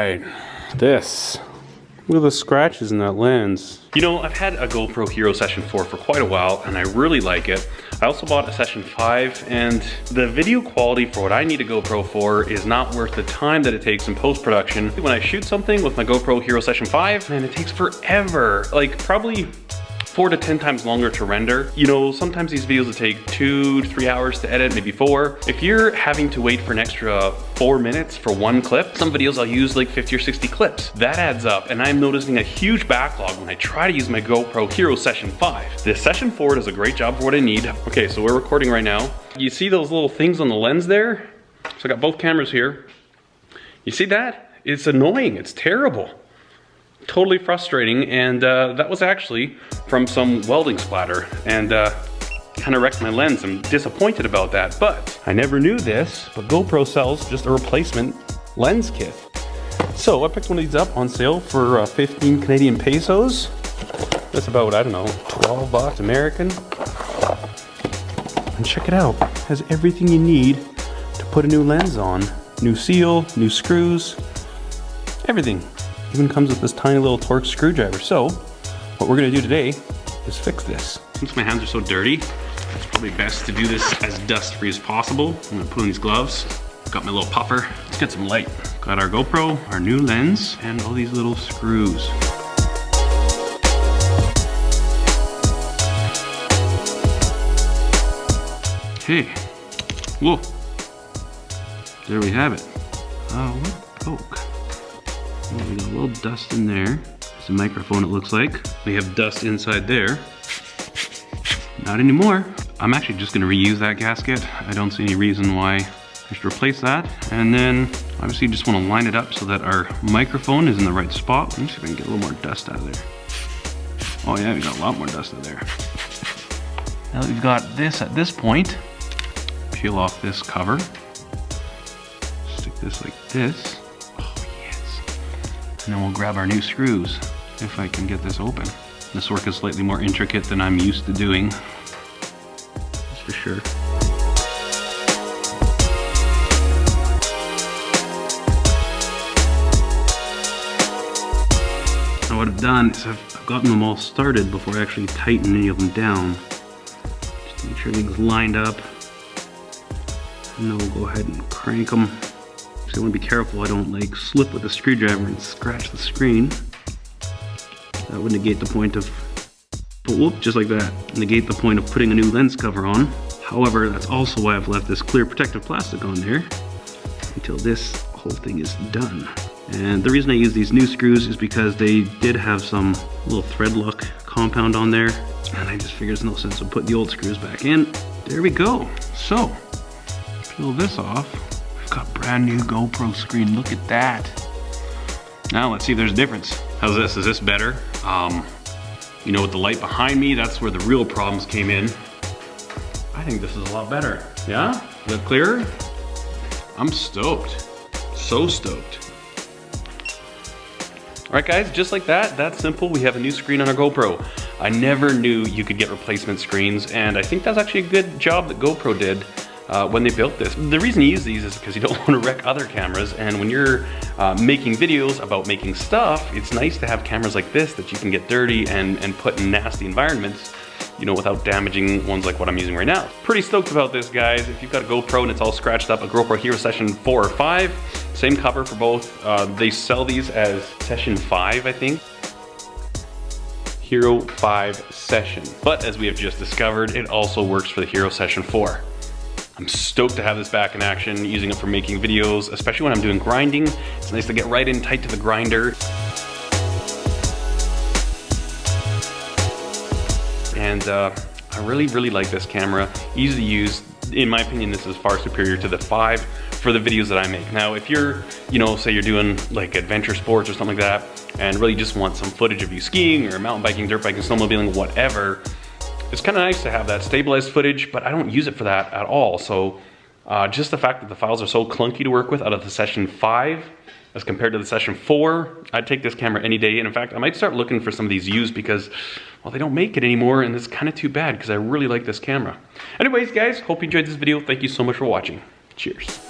right, this. Look at the scratches in that lens. You know, I've had a GoPro Hero Session 4 for quite a while and I really like it. I also bought a Session 5 and the video quality for what I need a GoPro for is not worth the time that it takes in post-production. When I shoot something with my GoPro Hero Session 5, man, it takes forever. Like probably 4 to 10 times longer to render. You know, sometimes these videos will take 2 to 3 hours to edit, maybe 4. If you're having to wait for an extra 4 minutes for one clip, some videos I'll use like 50 or 60 clips. That adds up, and I'm noticing a huge backlog when I try to use my GoPro Hero Session 5. The Session 4 does a great job for what I need. Okay, so we're recording right now. You see those little things on the lens there? So I got both cameras here. You see that? It's annoying, it's terrible. Totally frustrating, and that was actually from some welding splatter, and kind of wrecked my lens. I'm disappointed about that, but I never knew this, but GoPro sells just a replacement lens kit. So I picked one of these up on sale for 15 Canadian pesos. That's about, I don't know, 12 bucks American. And check it out, it has everything you need to put a new lens on. New seal, new screws, everything. Even comes with this tiny little Torx screwdriver. So what we're gonna do today is fix this. Since my hands are so dirty, it's probably best to do this as dust free as possible. I'm gonna put on these gloves. Got my little puffer. Let's get some light. Got our GoPro, our new lens, and all these little screws. Okay. Whoa. There we have it. Oh, what poke. Oh, we got a little dust in there. It's a microphone, it looks like. We have dust inside there. Not anymore. I'm actually just gonna reuse that gasket. I don't see any reason why I should replace that. And then, obviously you just wanna line it up so that our microphone is in the right spot. Let me see if I can get a little more dust out of there. Oh yeah, we got a lot more dust out of there. Now that we've got this at this point, peel off this cover. Stick this like this. And then we'll grab our new screws, if I can get this open. This work is slightly more intricate than I'm used to doing, that's for sure. Now what I've done is I've gotten them all started before I actually tighten any of them down. Just to make sure everything's lined up. And then we'll go ahead and crank them. So I want to be careful I don't like slip with the screwdriver and scratch the screen. That would negate the point of, whoop, just like that, negate the point of putting a new lens cover on. However, that's also why I've left this clear protective plastic on there until this whole thing is done. And the reason I use these new screws is because they did have some little thread lock compound on there, and I just figured there's no sense of putting the old screws back in. There we go. So, peel this off. Got brand new GoPro screen, look at that. Now let's see if there's a difference. How's this, is this better? You know, with the light behind me, that's where the real problems came in. I think this is a lot better. Yeah, is that clearer? I'm stoked, so stoked. All right guys, just like that, that's simple. We have a new screen on our GoPro. I never knew you could get replacement screens, and I think that's actually a good job that GoPro did when they built this. The reason you use these is because you don't want to wreck other cameras, and when you're making videos about making stuff, it's nice to have cameras like this that you can get dirty and put in nasty environments, you know, without damaging ones like what I'm using right now. Pretty stoked about this, guys. If you've got a GoPro and it's all scratched up, a GoPro Hero Session 4 or 5, same cover for both. They sell these as Session 5, I think. Hero 5 Session. But as we have just discovered, it also works for the Hero Session 4. I'm stoked to have this back in action, using it for making videos, especially when I'm doing grinding. It's nice to get right in tight to the grinder. And I really like this camera. Easy to use. In my opinion, this is far superior to the 5 for the videos that I make. Now, if you're, you know, say you're doing like adventure sports or something like that, and really just want some footage of you skiing or mountain biking, dirt biking, snowmobiling, whatever, it's kind of nice to have that stabilized footage, but I don't use it for that at all. So just the fact that the files are so clunky to work with out of the Session 5 as compared to the Session 4, I'd take this camera any day. And in fact, I might start looking for some of these used because, well, they don't make it anymore, and it's kind of too bad because I really like this camera. Anyways, guys, hope you enjoyed this video. Thank you so much for watching. Cheers.